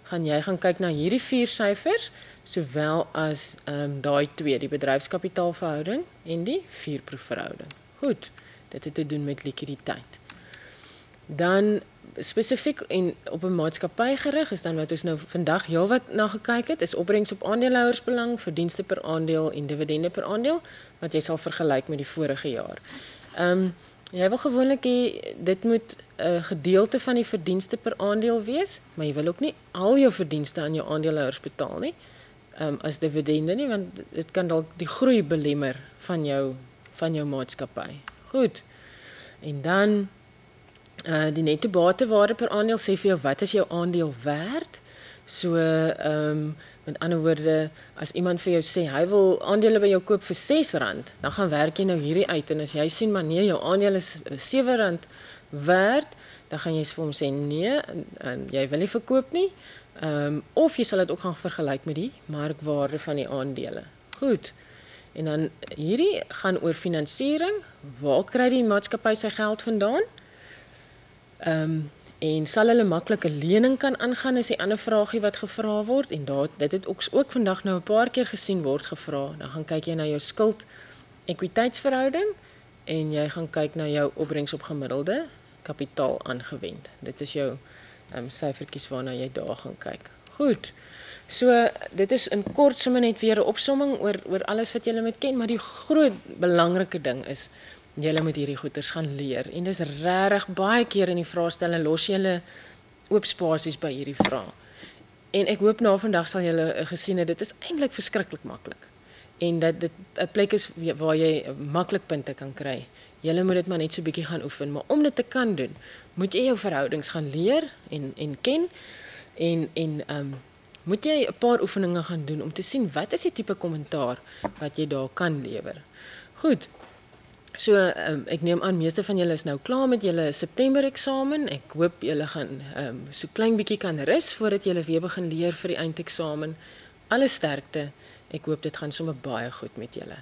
Gaan jy kyk na hierdie 4 syfers sowel as daai 2, die bedryfskapitaalverhouding en die 4-proefverhouding. Goed. Dit het te doen met likwiditeit. Dan spesifiek en op 'n maatskappy gerig is dan wat ons nou vandag heelwat na gekyk het, is opbrengs op aandeelhouersbelang, verdienste per aandeel en dividende per aandeel wat jy sal vergelyk met die vorige jaar. Jy wil gewoonlik hê dit moet 'n gedeelte van die verdienste per aandeel wees, maar jy wil ook nie al jou verdienste aan jou aandeelhouers betaal nie. As dividende nie, want dit kan dalk die groei belemmer van jou maatskappy. Goed. En dan die netto batewaarde per aandeel sê vir jou wat is jou aandeel werd? So met ander woorde, as iemand vir jou sê hy wil aandele by jou koop vir R6, dan gaan werk jy nou hierdie uit en as jy sien maar nee, jou aandeel is R7 werd, dan gaan jy vir hom sê nee, en jy wil nie verkoop nie. Of jy sal dit ook gaan vergelyk met die markwaarde van die aandele. Goed. En dan hierdie gaan oor finansiering. Waar kry die maatskappy sy geld vandaan? En sal hulle maklik 'n lening kan aangaan is die ander vraagie wat gevra word en dit het ook vandag nou 'n paar keer gesien word gevra. Dan gaan kyk jy na jou skuld ekwiteitsverhouding en jy gaan kyk na jou opbrengs op gemiddelde kapitaal aangewend. Dit is jou syfertjies waarna jy daar gaan kyk. Goed. So dit is in kort sommer net weer 'n opsomming oor alles wat jy moet ken, maar die groot belangrike ding is julle moet hierdie goeters gaan leer en dis regtig baie keer in die vraestelle los julle oop spasies by hierdie vrae. En ek hoop na vandag sal julle gesien het dit is eintlik verskriklik maklik. En dat dit 'n plek is waar jy maklik punte kan kry. Julle moet dit maar net so bietjie gaan oefen, maar om dit te kan doen, moet jy jou verhoudings gaan leer en ken en moet jy 'n paar oefeninge gaan doen om te sien wat is die tipe kommentaar wat jy daar kan lewer. Goed. So ek neem aan meeste van julle is nou klaar met julle September eksamen. Ek hoop julle gaan so klein bietjie kan rus voordat julle weer begin leer vir die eindeksamen. Alle sterkte. Ek hoop dit gaan sommer baie goed met julle.